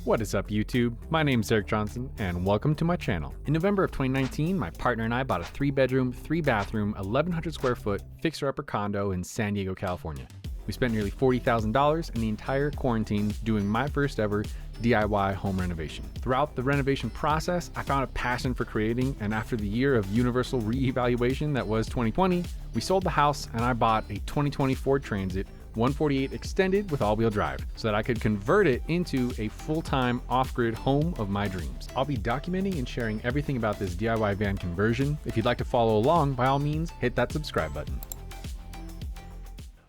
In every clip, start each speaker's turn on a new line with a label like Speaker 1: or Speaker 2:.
Speaker 1: What is up, YouTube? My name is Erik Johnson, and welcome to my channel. In November of 2019, my partner and I bought a 3-bedroom, 3-bathroom, 1,100 square foot fixer-upper condo in San Diego, California. We spent nearly $40,000 in the entire quarantine doing my first ever DIY home renovation. Throughout the renovation process, I found a passion for creating, and after the year of universal reevaluation that was 2020, we sold the house and I bought a 2020 Ford Transit 148 extended with all-wheel drive so that I could convert it into a full-time off-grid home of my dreams. I'll be documenting and sharing everything about this DIY van conversion. If you'd like to follow along, by all means, hit that subscribe button.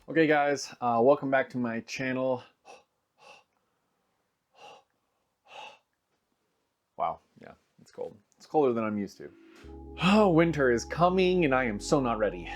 Speaker 1: Okay guys, welcome back to my channel. Wow, yeah, it's cold. It's colder than I'm used to. Oh, winter is coming and I am so not ready.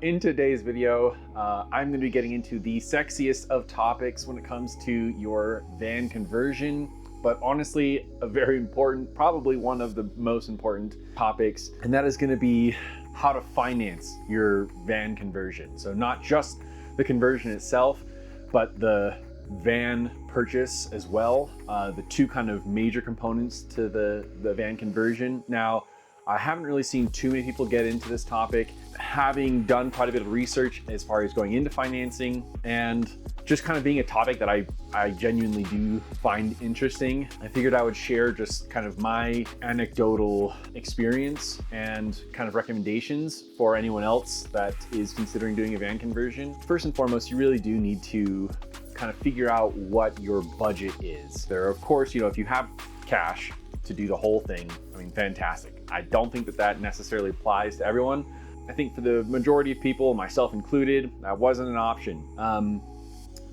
Speaker 1: In today's video, I'm going to be getting into the sexiest of topics when it comes to your van conversion, but honestly, a very important, probably one of the most important topics, and that is going to be how to finance your van conversion. So not just the conversion itself, but the van purchase as well. The two kind of major components to the van conversion. Now, I haven't really seen too many people get into this topic, having done quite a bit of research as far as going into financing and just kind of being a topic that I genuinely do find interesting. I figured I would share just kind of my anecdotal experience and kind of recommendations for anyone else that is considering doing a van conversion. First and foremost, you really do need to kind of figure out what your budget is. There, of course, if you have cash to do the whole thing, I mean, fantastic. I don't think that necessarily applies to everyone. I think for the majority of people, myself included, that wasn't an option.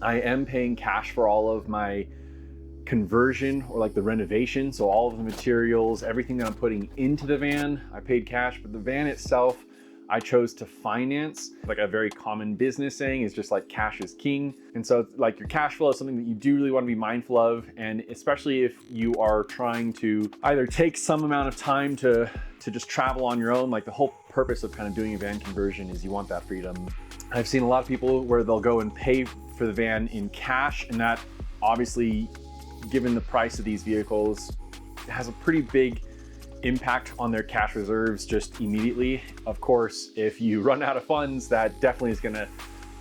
Speaker 1: I am paying cash for all of my conversion or like the renovation. So all of the materials, everything that I'm putting into the van, I paid cash, but the van itself, I chose to finance. Like a very common business saying is just like cash is king. And so like your cash flow is something that you do really want to be mindful of. And especially if you are trying to either take some amount of time to just travel on your own, like the whole purpose of kind of doing a van conversion is you want that freedom. I've seen a lot of people where they'll go and pay for the van in cash, and that obviously, given the price of these vehicles, has a pretty big impact on their cash reserves just immediately. Of course, if you run out of funds, that definitely is going to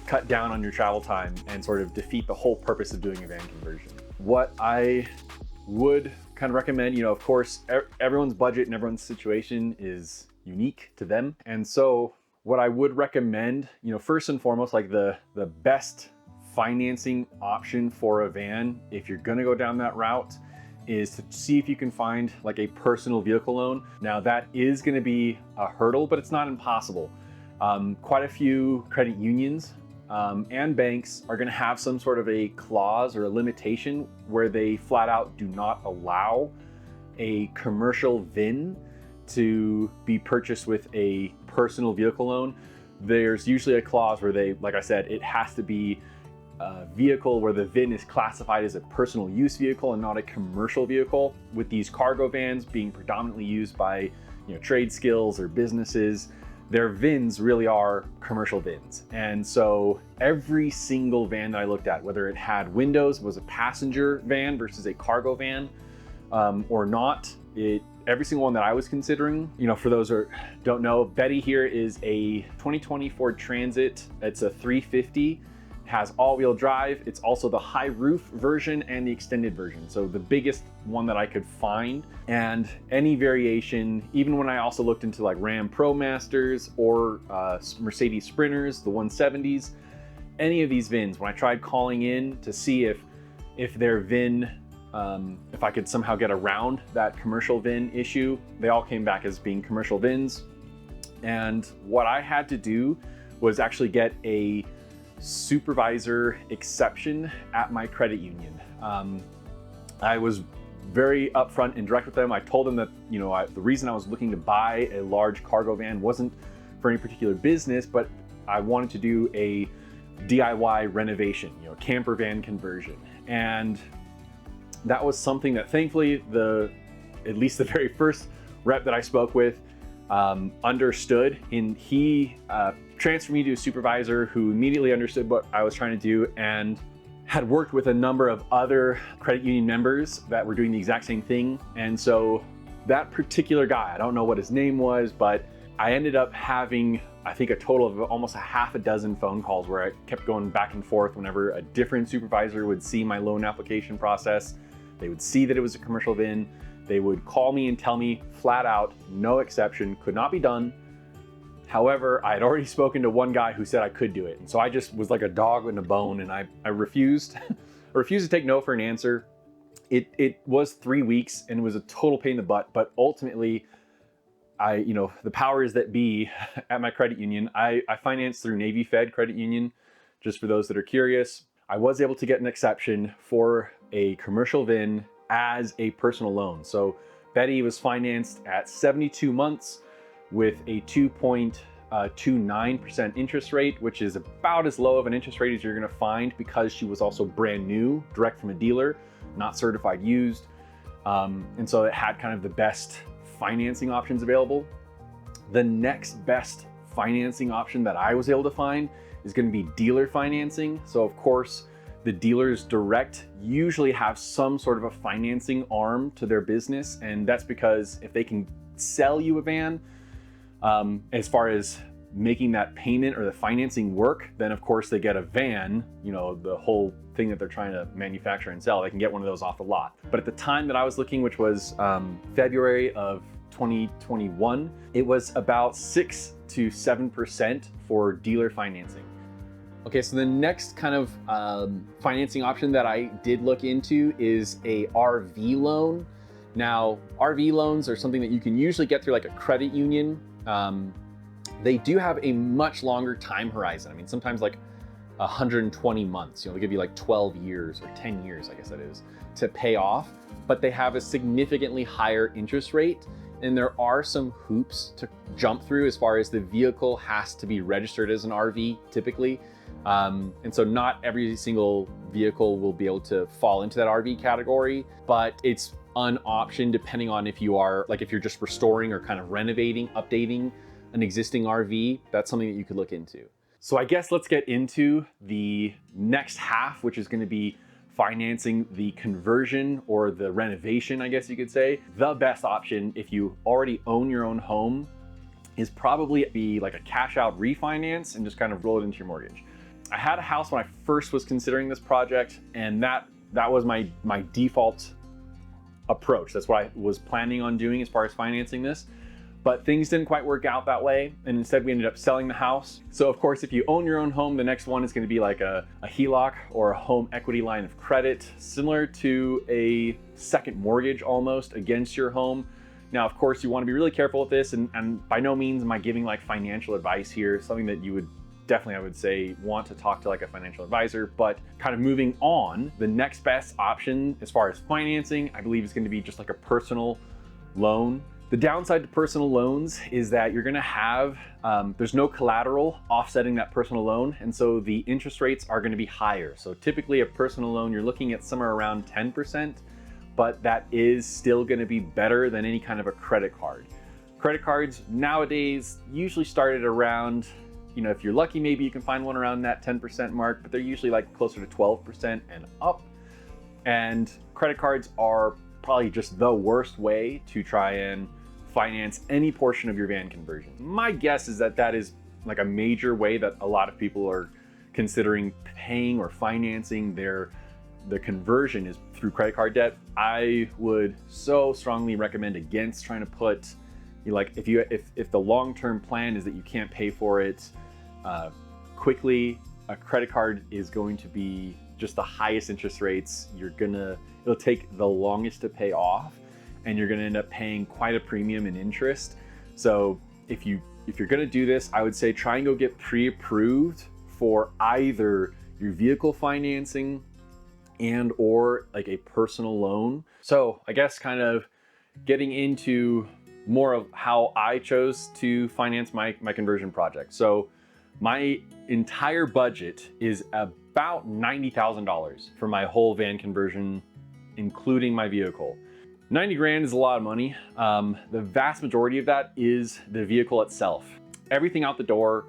Speaker 1: cut down on your travel time and sort of defeat the whole purpose of doing a van conversion. What I would kind of recommend, of course, everyone's budget and everyone's situation is unique to them. And so what I would recommend, first and foremost, like the best financing option for a van, if you're going to go down that route, is to see if you can find like a personal vehicle loan. Now that is going to be a hurdle, but it's not impossible. Quite a few credit unions and banks are going to have some sort of a clause or a limitation where they flat out do not allow a commercial VIN to be purchased with a personal vehicle loan. There's usually a clause where they, like I said, it has to be a vehicle where the VIN is classified as a personal use vehicle and not a commercial vehicle. With these cargo vans being predominantly used by trade skills or businesses, their VINs really are commercial VINs. And so every single van that I looked at, whether it had windows, was a passenger van versus a cargo van or not, every single one that I was considering, for those who don't know, Betty here is a 2020 Ford Transit. It's a 350. Has all-wheel drive. It's also the high roof version and the extended version. So the biggest one that I could find, and any variation, even when I also looked into like Ram ProMasters or Mercedes Sprinters, the 170s, any of these VINs, when I tried calling in to see if their VIN, if I could somehow get around that commercial VIN issue, they all came back as being commercial VINs. And what I had to do was actually get a supervisor exception at my credit union. I was very upfront and direct with them. I told them that the reason I was looking to buy a large cargo van wasn't for any particular business, but I wanted to do a DIY renovation, camper van conversion. And that was something that thankfully at least the very first rep that I spoke with understood, and he transferred me to a supervisor who immediately understood what I was trying to do and had worked with a number of other credit union members that were doing the exact same thing. And so that particular guy, I don't know what his name was, but I ended up having, I think, a total of almost a half a dozen phone calls where I kept going back and forth whenever a different supervisor would see my loan application process. They would see that it was a commercial VIN. They would call me and tell me flat out, no exception, could not be done. However, I had already spoken to one guy who said I could do it. And so I just was like a dog in a bone, and I refused. I refused to take no for an answer. It was 3 weeks and it was a total pain in the butt, but ultimately, the powers that be at my credit union, I financed through Navy Fed Credit Union, just for those that are curious. I was able to get an exception for a commercial VIN as a personal loan. So Betty was financed at 72 months with a 2.29% interest rate, which is about as low of an interest rate as you're gonna find because she was also brand new, direct from a dealer, not certified used. And so it had kind of the best financing options available. The next best financing option that I was able to find is going to be dealer financing. So of course, the dealers direct usually have some sort of a financing arm to their business. And that's because if they can sell you a van, as far as making that payment or the financing work, then of course they get a van, the whole thing that they're trying to manufacture and sell, they can get one of those off the lot. But at the time that I was looking, which was February of 2021, it was about 6 to 7% for dealer financing. Okay, so the next kind of financing option that I did look into is a RV loan. Now, RV loans are something that you can usually get through like a credit union. They do have a much longer time horizon. I mean, sometimes like 120 months, they give you like 12 years or 10 years, I guess that is, to pay off, but they have a significantly higher interest rate. And there are some hoops to jump through as far as the vehicle has to be registered as an RV typically. And so not every single vehicle will be able to fall into that RV category, but it's an option depending on if you are, like if you're just restoring or kind of renovating, updating an existing RV, that's something that you could look into. So I guess let's get into the next half, which is going to be financing the conversion or the renovation, I guess you could say. The best option if you already own your own home is probably be like a cash out refinance and just kind of roll it into your mortgage. I had a house when I first was considering this project, and that was my default approach. That's what I was planning on doing as far as financing this. But things didn't quite work out that way, and instead we ended up selling the house. So of course, if you own your own home, the next one is going to be like a HELOC or a home equity line of credit, similar to a second mortgage almost against your home. Now, of course, you want to be really careful with this, and by no means am I giving like financial advice here, something that you would definitely, I would say, want to talk to like a financial advisor. But kind of moving on, the next best option as far as financing, I believe is going to be just like a personal loan. The downside to personal loans is that you're gonna have, there's no collateral offsetting that personal loan, and so the interest rates are gonna be higher. So typically a personal loan, you're looking at somewhere around 10%, but that is still gonna be better than any kind of a credit card. Credit cards nowadays usually start at around, if you're lucky, maybe you can find one around that 10% mark, but they're usually like closer to 12% and up. And credit cards are probably just the worst way to try and finance any portion of your van conversion. My guess is that is like a major way that a lot of people are considering paying or financing the conversion is through credit card debt. I would so strongly recommend against trying to put, if the long-term plan is that you can't pay for it quickly, a credit card is going to be just the highest interest rates. It'll take the longest to pay off, and you're gonna end up paying quite a premium in interest. So if you're gonna do this, I would say try and go get pre-approved for either your vehicle financing and or like a personal loan. So I guess kind of getting into more of how I chose to finance my conversion project. So my entire budget is about $90,000 for my whole van conversion, including my vehicle. 90 grand is a lot of money. The vast majority of that is the vehicle itself. Everything out the door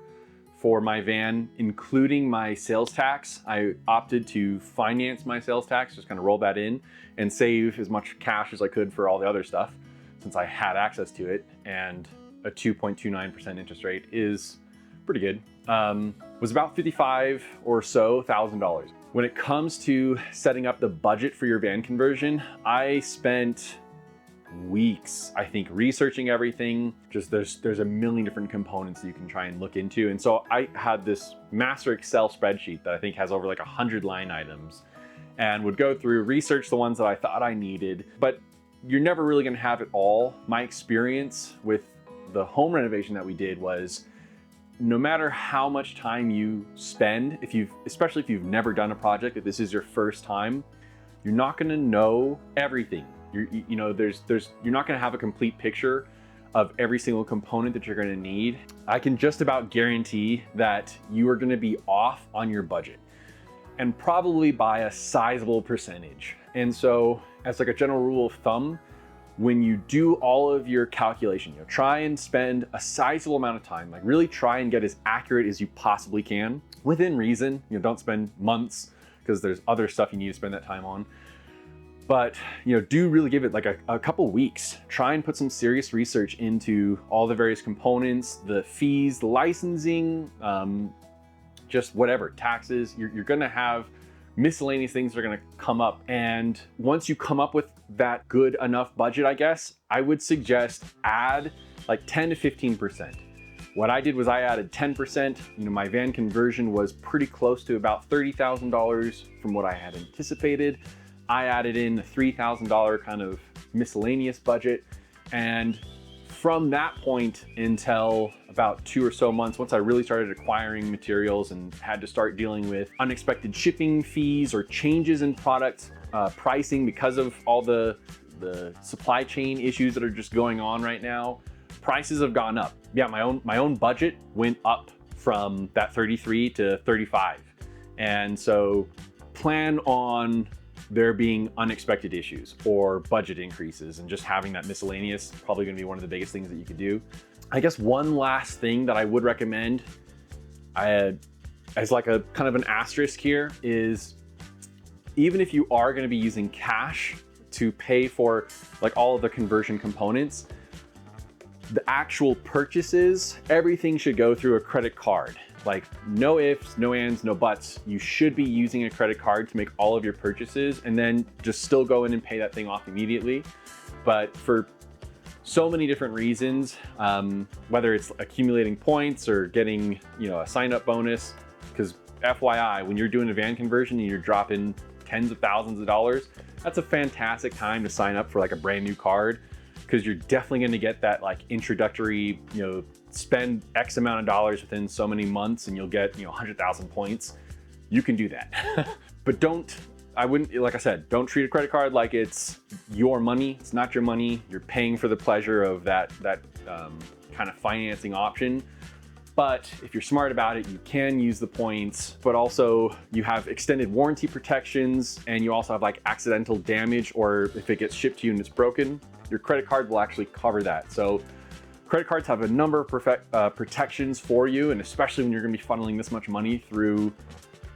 Speaker 1: for my van, including my sales tax. I opted to finance my sales tax, just kind of roll that in and save as much cash as I could for all the other stuff, since I had access to it. And a 2.29% interest rate is pretty good. Was about $55,000 or so. When it comes to setting up the budget for your van conversion, I spent weeks, I think, researching everything. Just there's a million different components that you can try and look into. And so I had this master Excel spreadsheet that I think has over like 100 line items, and would go through, research the ones that I thought I needed, but you're never really gonna have it all. My experience with the home renovation that we did was, no matter how much time you spend, especially if you've never done a project, if this is your first time, you're not gonna know everything. You're not gonna have a complete picture of every single component that you're gonna need. I can just about guarantee that you are gonna be off on your budget, and probably by a sizable percentage. And so, as like a general rule of thumb, when you do all of your calculation, try and spend a sizable amount of time, like really try and get as accurate as you possibly can, within reason. Don't spend months, because there's other stuff you need to spend that time on. But do really give it like a couple weeks. Try and put some serious research into all the various components, the fees, the licensing, just whatever, taxes. You're gonna have miscellaneous things that are gonna come up. And once you come up with that good enough budget, I guess, I would suggest add like 10 to 15%. What I did was I added 10%. My van conversion was pretty close to about $30,000 from what I had anticipated. I added in a $3,000 kind of miscellaneous budget. And from that point until about 2 or so months, once I really started acquiring materials and had to start dealing with unexpected shipping fees or changes in product pricing because of all the supply chain issues that are just going on right now, prices have gone up. Yeah, my own budget went up from that 33 to 35. And so plan on there being unexpected issues or budget increases, and just having that miscellaneous probably gonna be one of the biggest things that you could do. I guess one last thing that I would recommend, as like a kind of an asterisk here, is even if you are gonna be using cash to pay for like all of the conversion components, the actual purchases, everything should go through a credit card. Like no ifs, no ands, no buts. You should be using a credit card to make all of your purchases, and then just still go in and pay that thing off immediately. But for so many different reasons, whether it's accumulating points or getting a sign-up bonus, because FYI, when you're doing a van conversion and you're dropping tens of thousands of dollars, that's a fantastic time to sign up for like a brand new card, because you're definitely going to get that like introductory, spend X amount of dollars within so many months and you'll get 100,000 points. You can do that. But like I said, don't treat a credit card like it's your money. It's not your money. You're paying for the pleasure of that kind of financing option. But if you're smart about it, you can use the points, but also you have extended warranty protections, and you also have like accidental damage, or if it gets shipped to you and it's broken, your credit card will actually cover that. So credit cards have a number of protections for you, and especially when you're gonna be funneling this much money through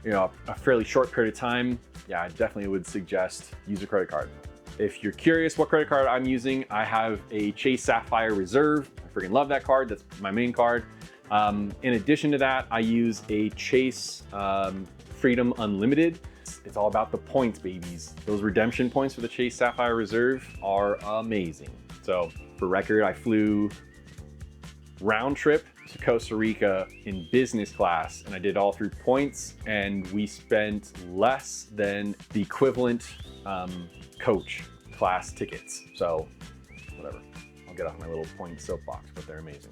Speaker 1: a fairly short period of time, yeah, I definitely would suggest use a credit card. If you're curious what credit card I'm using, I have a Chase Sapphire Reserve. I freaking love that card. That's my main card. In addition to that, I use a Chase Freedom Unlimited. It's all about the points, babies. Those redemption points for the Chase Sapphire Reserve are amazing. So for record, I flew round trip to Costa Rica in business class, and I did all through points, and we spent less than the equivalent coach class tickets. So whatever, I'll get off my little point soapbox, but they're amazing.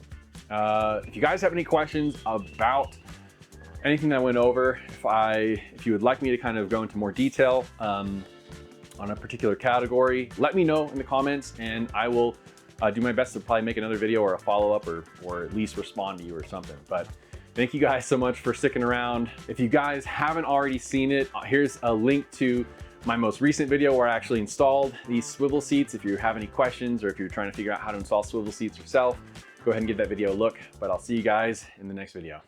Speaker 1: If you guys have any questions about anything that I went over, if you would like me to kind of go into more detail on a particular category, let me know in the comments, and I will do my best to probably make another video or a follow-up, or at least respond to you or something. But thank you guys so much for sticking around. If you guys haven't already seen it, here's a link to my most recent video where I actually installed these swivel seats. If you have any questions, or if you're trying to figure out how to install swivel seats yourself, go ahead and give that video a look. But I'll see you guys in the next video.